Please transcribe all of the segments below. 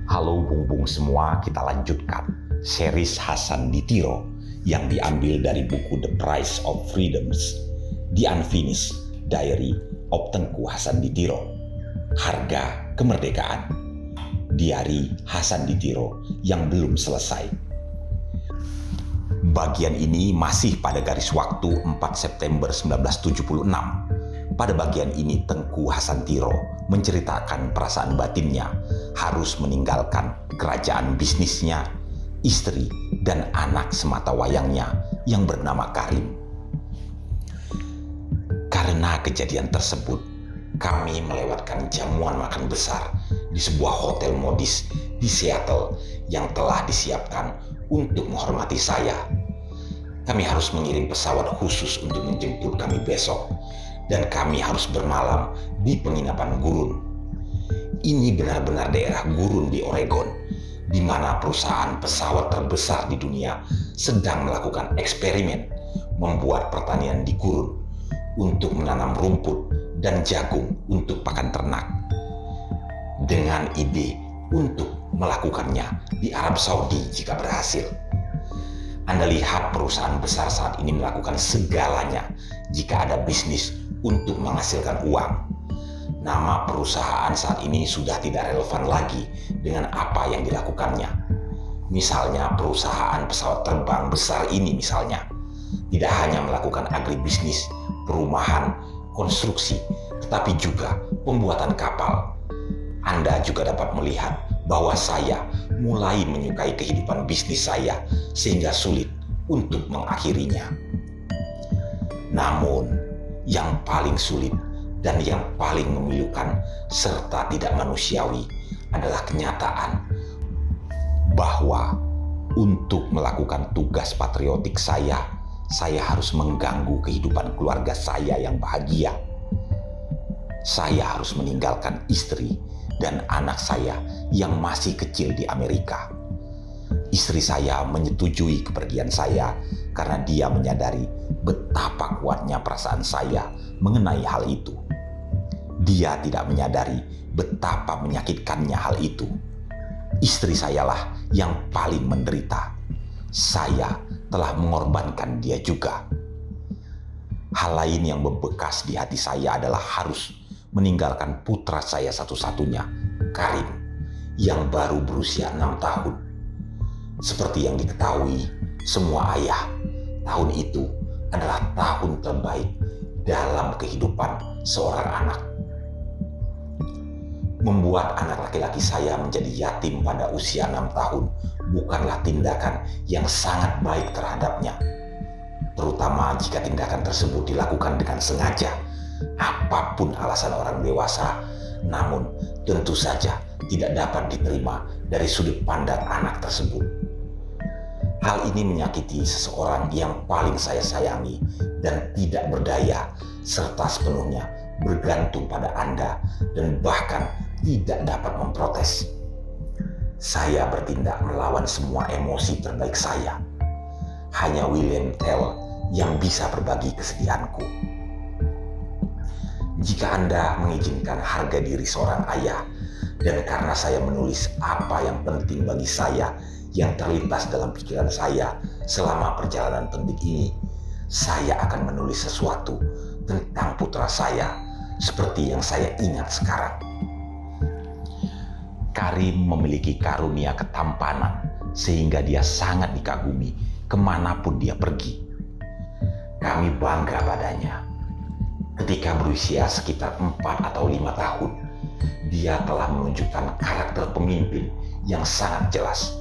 Halo bung-bung semua, kita lanjutkan series Hasan Ditiro yang diambil dari buku The Price of Freedoms, The Unfinished Diary of Tengku Hasan Ditiro, Harga Kemerdekaan, Diari Hasan Ditiro yang belum selesai. Bagian ini masih pada garis waktu 4 September 1976. Pada bagian ini Tengku Hasan Tiro menceritakan perasaan batinnya harus meninggalkan kerajaan bisnisnya, istri dan anak semata wayangnya yang bernama Karim. Karena kejadian tersebut, kami melewatkan jamuan makan besar di sebuah hotel modis di Seattle yang telah disiapkan untuk menghormati saya. Kami harus mengirim pesawat khusus untuk menjemput kami besok, dan kami harus bermalam di penginapan gurun. Ini benar-benar daerah gurun di Oregon, di mana perusahaan pesawat terbesar di dunia sedang melakukan eksperimen membuat pertanian di gurun untuk menanam rumput dan jagung untuk pakan ternak, dengan ide untuk melakukannya di Arab Saudi jika berhasil. Anda lihat perusahaan besar saat ini melakukan segalanya jika ada bisnis untuk menghasilkan uang. Nama perusahaan saat ini sudah tidak relevan lagi dengan apa yang dilakukannya. Misalnya perusahaan pesawat terbang besar ini misalnya tidak hanya melakukan agribisnis, perumahan, konstruksi, tetapi juga pembuatan kapal. Anda juga dapat melihat bahwa saya mulai menyukai kehidupan bisnis saya sehingga sulit untuk mengakhirinya. Namun, yang paling sulit dan yang paling memilukan serta tidak manusiawi adalah kenyataan bahwa untuk melakukan tugas patriotik saya harus mengganggu kehidupan keluarga saya yang bahagia. Saya harus meninggalkan istri dan anak saya yang masih kecil di Amerika. Istri saya menyetujui kepergian saya karena dia menyadari betapa kuatnya perasaan saya mengenai hal itu. Dia tidak menyadari betapa menyakitkannya hal itu. Istri sayalah yang paling menderita. Saya telah mengorbankan dia juga. Hal lain yang membekas di hati saya adalah harus meninggalkan putra saya satu-satunya, Karim, yang baru berusia 6 tahun. Seperti yang diketahui semua ayah, tahun itu adalah tahun terbaik dalam kehidupan seorang anak. Membuat anak laki-laki saya menjadi yatim pada usia 6 tahun bukanlah tindakan yang sangat baik terhadapnya, terutama jika tindakan tersebut dilakukan dengan sengaja. Apapun alasan orang dewasa, namun tentu saja tidak dapat diterima dari sudut pandang anak tersebut. Hal ini menyakiti seseorang yang paling saya sayangi dan tidak berdaya, serta sepenuhnya bergantung pada Anda dan bahkan tidak dapat memprotes. Saya bertindak melawan semua emosi terbaik saya. Hanya William Tell yang bisa berbagi kesedihanku. Jika Anda mengizinkan harga diri seorang ayah, dan karena saya menulis apa yang penting bagi saya yang terlintas dalam pikiran saya selama perjalanan penting ini, saya akan menulis sesuatu tentang putra saya seperti yang saya ingat sekarang. Karim memiliki karunia ketampanan sehingga dia sangat dikagumi kemanapun dia pergi. Kami bangga padanya. Ketika berusia sekitar 4 atau 5 tahun, dia telah menunjukkan karakter pemimpin yang sangat jelas.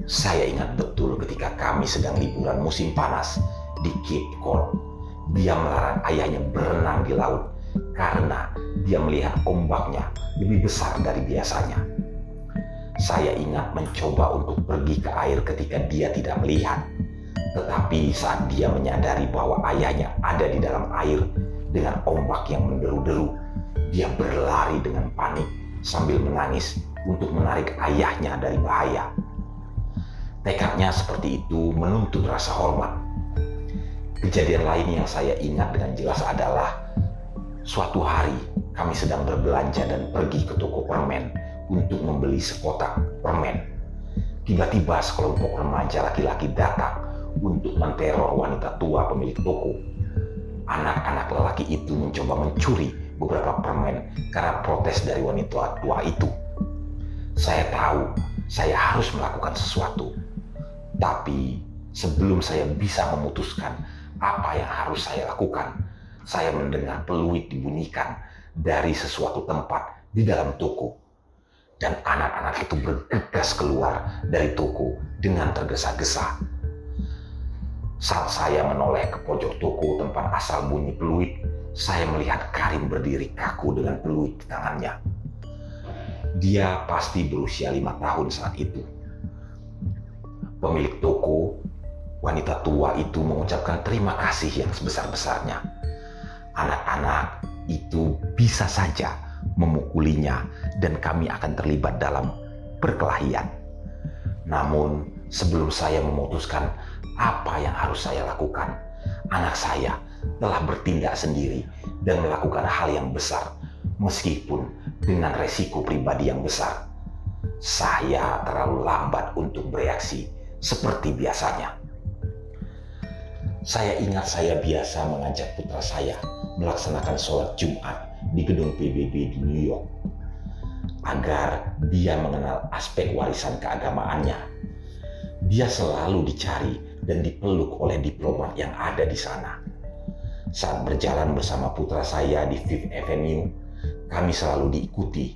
Saya ingat betul ketika kami sedang liburan musim panas di Cape Cod. Dia melarang ayahnya berenang di laut karena dia melihat ombaknya lebih besar dari biasanya. Saya ingat mencoba untuk pergi ke air ketika dia tidak melihat. Tetapi saat dia menyadari bahwa ayahnya ada di dalam air dengan ombak yang menderu-deru, dia berlari dengan panik sambil menangis untuk menarik ayahnya dari bahaya. Tekadnya seperti itu menuntut rasa hormat. Kejadian lain yang saya ingat dengan jelas adalah suatu hari kami sedang berbelanja dan pergi ke toko permen untuk membeli sekotak permen. Tiba-tiba sekelompok remaja laki-laki datang untuk menteror wanita tua pemilik toko. Anak-anak lelaki itu mencoba mencuri beberapa permen karena protes dari wanita tua itu. Saya tahu saya harus melakukan sesuatu. Tapi sebelum saya bisa memutuskan apa yang harus saya lakukan, saya mendengar peluit dibunyikan dari sesuatu tempat di dalam toko. Dan anak-anak itu bergegas keluar dari toko dengan tergesa-gesa. Saat saya menoleh ke pojok toko tempat asal bunyi peluit, saya melihat Karim berdiri kaku dengan peluit di tangannya. Dia pasti berusia 5 tahun saat itu. Pemilik toko, wanita tua itu mengucapkan terima kasih yang sebesar-besarnya. Anak-anak itu bisa saja memukulinya dan kami akan terlibat dalam perkelahian. Namun sebelum saya memutuskan apa yang harus saya lakukan, anak saya telah bertindak sendiri dan melakukan hal yang besar, meskipun dengan resiko pribadi yang besar. Saya terlalu lambat untuk bereaksi seperti biasanya. Saya ingat saya biasa mengajak putra saya melaksanakan sholat Jumat di gedung PBB di New York agar dia mengenal aspek warisan keagamaannya. Dia selalu dicari dan dipeluk oleh diplomat yang ada di sana. Saat berjalan bersama putra saya di Fifth Avenue, kami selalu diikuti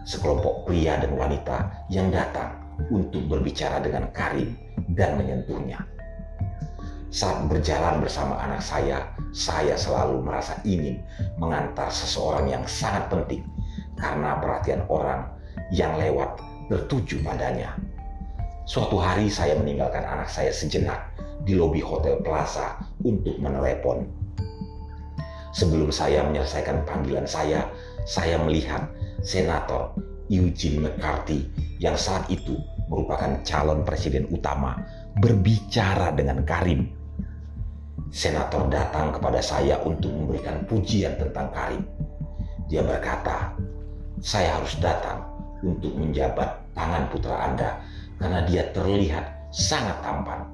sekelompok pria dan wanita yang datang untuk berbicara dengan Karim dan menyentuhnya. Saat berjalan bersama anak saya selalu merasa ingin mengantar seseorang yang sangat penting karena perhatian orang yang lewat tertuju padanya. Suatu hari saya meninggalkan anak saya sejenak di lobi Hotel Plaza untuk menelepon. Sebelum saya menyelesaikan panggilan saya melihat Senator Eugene McCarthy yang saat itu merupakan calon presiden utama berbicara dengan Karim. Senator datang kepada saya untuk memberikan pujian tentang Karim. Dia berkata, "Saya harus datang untuk menjabat tangan putra Anda karena dia terlihat sangat tampan."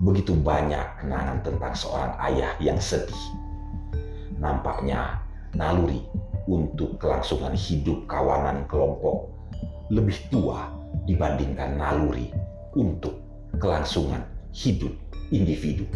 Begitu banyak kenangan tentang seorang ayah yang sedih. Nampaknya naluri untuk kelangsungan hidup kawanan kelompok lebih tua dibandingkan naluri untuk kelangsungan hidup individu.